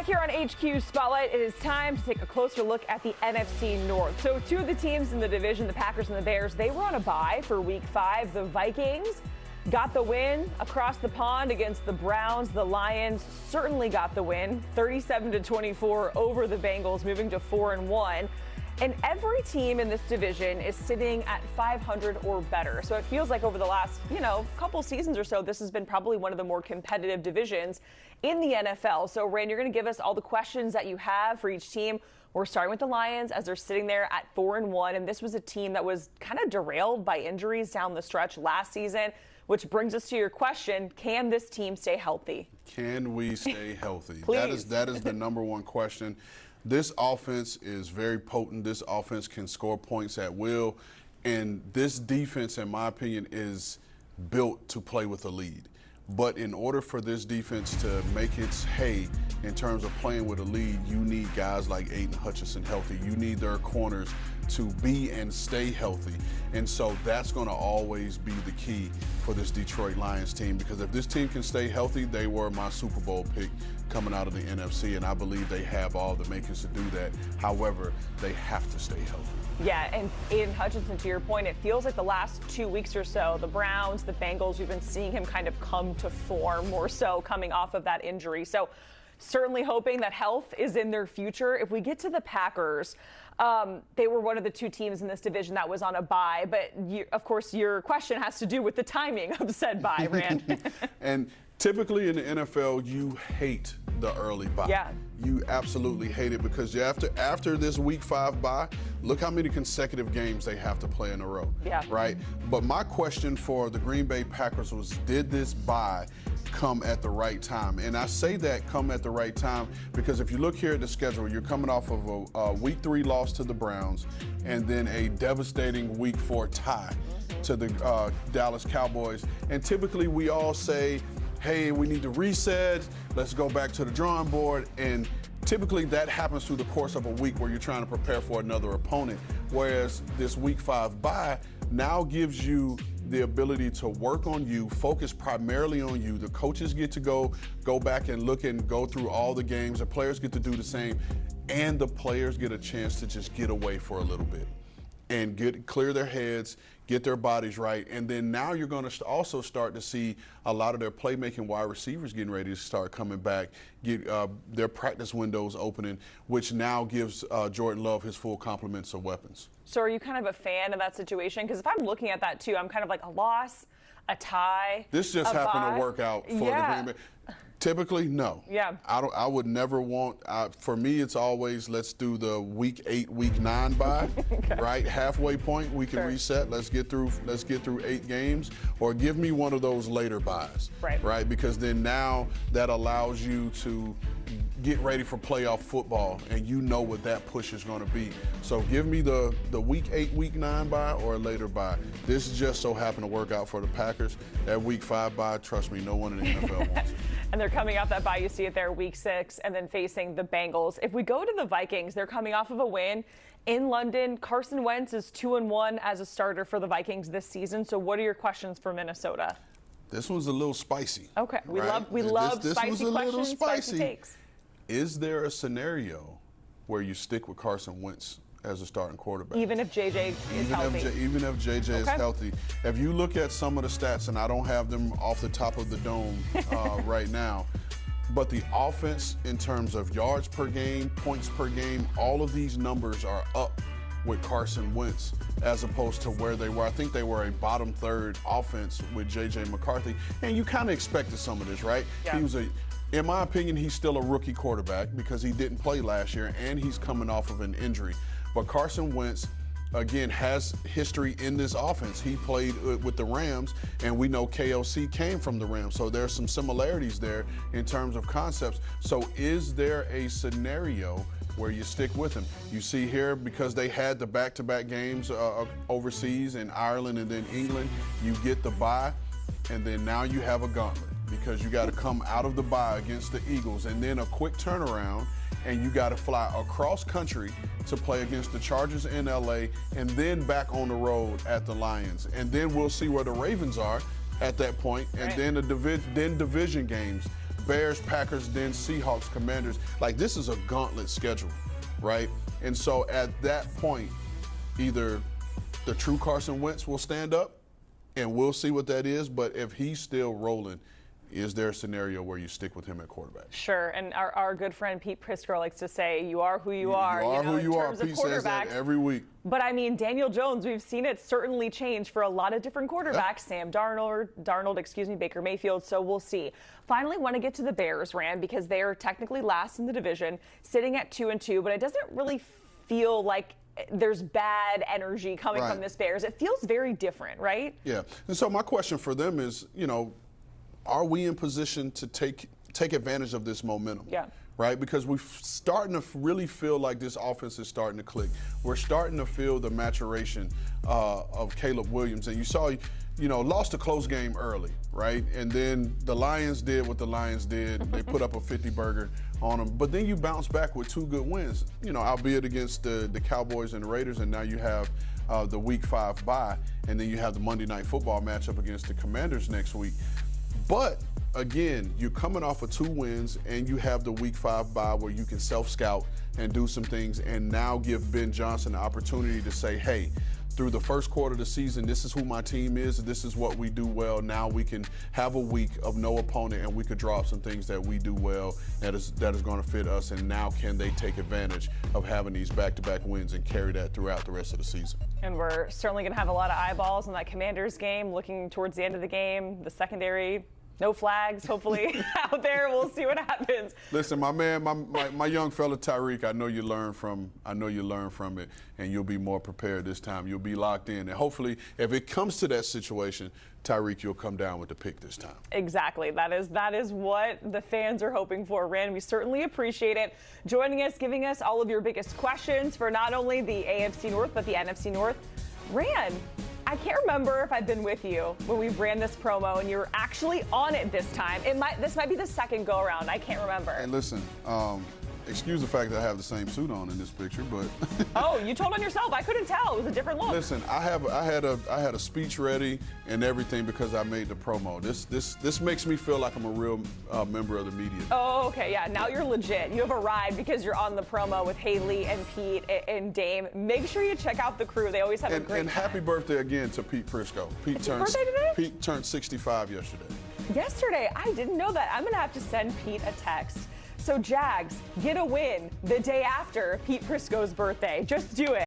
Back here on HQ Spotlight, it is time to take a closer look at the NFC North. So two of the teams in the division, the Packers and the Bears, they were on a bye for Week 5. The Vikings got the win across the pond against the Browns. The Lions certainly got the win, 37-24 over the Bengals, moving to 4-1. And every team in this division is sitting at 500 or better. So it feels like over the last, couple seasons or so, this has been probably one of the more competitive divisions in the NFL. So, Rand, you're going to give us all the questions that you have for each team. We're starting with the Lions as they're sitting there at 4-1. And this was a team that was kind of derailed by injuries down the stretch last season, which brings us to your question. Can this team stay healthy? Can we stay healthy? Please. That is the number one question. This offense is very potent. This offense can score points at will. And this defense, in my opinion, is built to play with a lead. But in order for this defense to make its hay in terms of playing with a lead, you need guys like Aiden Hutchinson healthy. You need their corners to be and stay healthy. And so that's going to always be the key for this Detroit Lions team, because if this team can stay healthy, they were my Super Bowl pick coming out of the NFC, and I believe they have all the makings to do that. However, they have to stay healthy. Yeah, and Aiden Hutchinson, to your point, it feels like the last 2 weeks or so, the Browns, the Bengals, you've been seeing him kind of come to form more so coming off of that injury. So certainly hoping that health is in their future. If we get to the Packers, they were one of the two teams in this division that was on a bye. But, of course, your question has to do with the timing of said bye, Rand. And typically in the NFL, you hate the early bye. Yeah. You absolutely hate it, because after this Week 5 bye, look how many consecutive games they have to play in a row. Yeah. Right? But my question for the Green Bay Packers was, did this bye come at the right time? And I say that come at the right time because if you look here at the schedule, you're coming off of a Week 3 loss to the Browns and then a devastating Week 4 tie to the Dallas Cowboys. And typically we all say, hey, we need to reset, let's go back to the drawing board. And typically that happens through the course of a week where you're trying to prepare for another opponent. Whereas this Week 5 bye now gives you the ability to work on you, focus primarily on you. The coaches get to go back and look and go through all the games. The players get to do the same. And the players get a chance to just get away for a little bit and clear their heads, get their bodies right. And then now you're going to also start to see a lot of their playmaking wide receivers getting ready to start coming back, get their practice windows opening, which now gives Jordan Love his full complements of weapons. So are you kind of a fan of that situation? Because if I'm looking at that too, I'm kind of like a loss, a tie. This just happened to work out for the Green Bay. Typically, no. Yeah. I would never want. For me, it's always let's do the Week 8, Week 9 bye, okay. Right? Halfway point, we can reset. Let's get through 8 games, or give me one of those later buys. Right? Because then now that allows you to get ready for playoff football, and you know what that push is going to be. So give me the Week 8, Week 9 bye or a later bye. This just so happened to work out for the Packers. That Week 5 bye, trust me, no one in the NFL wants it. And they're coming off that bye, you see it there, Week 6, and then facing the Bengals. If we go to the Vikings, they're coming off of a win in London. Carson Wentz is 2-1 as a starter for the Vikings this season. So what are your questions for Minnesota? This one's a little spicy. Okay, we love this spicy was a questions, little spicy takes. Is there a scenario where you stick with Carson Wentz as a starting quarterback? Even if JJ is healthy? Even if JJ is healthy. If you look at some of the stats, and I don't have them off the top of the dome right now, but the offense in terms of yards per game, points per game, all of these numbers are up with Carson Wentz as opposed to where they were. I think they were a bottom third offense with J.J. McCarthy. And you kind of expected some of this, right? Yeah. In my opinion, he's still a rookie quarterback because he didn't play last year and he's coming off of an injury. But Carson Wentz, again, has history in this offense. He played with the Rams, and we know KOC came from the Rams. So there's some similarities there in terms of concepts. So is there a scenario where you stick with him? You see here, because they had the back-to-back games overseas in Ireland and then England, you get the bye, and then now you have a gauntlet because you got to come out of the bye against the Eagles and then a quick turnaround, and you got to fly across country to play against the Chargers in LA and then back on the road at the Lions. And then we'll see where the Ravens are at that point, and then division games Bears, Packers, then Seahawks, Commanders. Like, this is a gauntlet schedule, right? And so at that point, either the true Carson Wentz will stand up, and we'll see what that is. But if he's still rolling, is there a scenario where you stick with him at quarterback? Sure, and our good friend Pete Prisco likes to say, you are who you are. You are who you are. In terms of Pete says that every week. But, I mean, Daniel Jones, we've seen it certainly change for a lot of different quarterbacks. Sam Darnold, Baker Mayfield, so we'll see. Finally, want to get to the Bears, Rand, because they are technically last in the division, sitting at 2-2, but it doesn't really feel like there's bad energy coming from this Bears. It feels very different, right? Yeah, and so my question for them is, are we in position to take advantage of this momentum? Yeah. Right? Because we're starting to really feel like this offense is starting to click. We're starting to feel the maturation of Caleb Williams. And you saw, lost a close game early, right? And then the Lions did what the Lions did. They put up a 50-burger on them. But then you bounce back with 2 good wins, albeit against the Cowboys and the Raiders. And now you have the Week 5 bye. And then you have the Monday Night Football matchup against the Commanders next week. But, again, you're coming off of 2 wins, and you have the Week 5 bye where you can self-scout and do some things and now give Ben Johnson the opportunity to say, hey, through the first quarter of the season, this is who my team is, this is what we do well. Now we can have a week of no opponent, and we could draw up some things that we do well that is going to fit us, and now can they take advantage of having these back-to-back wins and carry that throughout the rest of the season? And we're certainly going to have a lot of eyeballs on that Commanders game, looking towards the end of the game, the secondary. No flags, hopefully, out there. We'll see what happens. Listen, my man, my young fella Tyreek, I know you learn from it, and you'll be more prepared this time. You'll be locked in, and hopefully, if it comes to that situation, Tyreek, you'll come down with the pick this time. Exactly. That is what the fans are hoping for. Rand, we certainly appreciate it. Joining us, giving us all of your biggest questions for not only the AFC North, but the NFC North. Rand, I can't remember if I've been with you when we ran this promo and you were actually on it this time. This might be the second go around. I can't remember. Hey, listen, excuse the fact that I have the same suit on in this picture, but oh, you told on yourself. I couldn't tell. It was a different look. Listen, I had a speech ready and everything because I made the promo. This makes me feel like I'm a real member of the media. Oh, okay, yeah. Now you're legit. You have arrived because you're on the promo with Haley and Pete and Dame. Make sure you check out the crew. They always have a great time. Happy birthday again to Pete Prisco. Pete turned 65 yesterday. Yesterday? I didn't know that. I'm gonna have to send Pete a text. So Jags get a win the day after Pete Prisco's birthday. Just do it.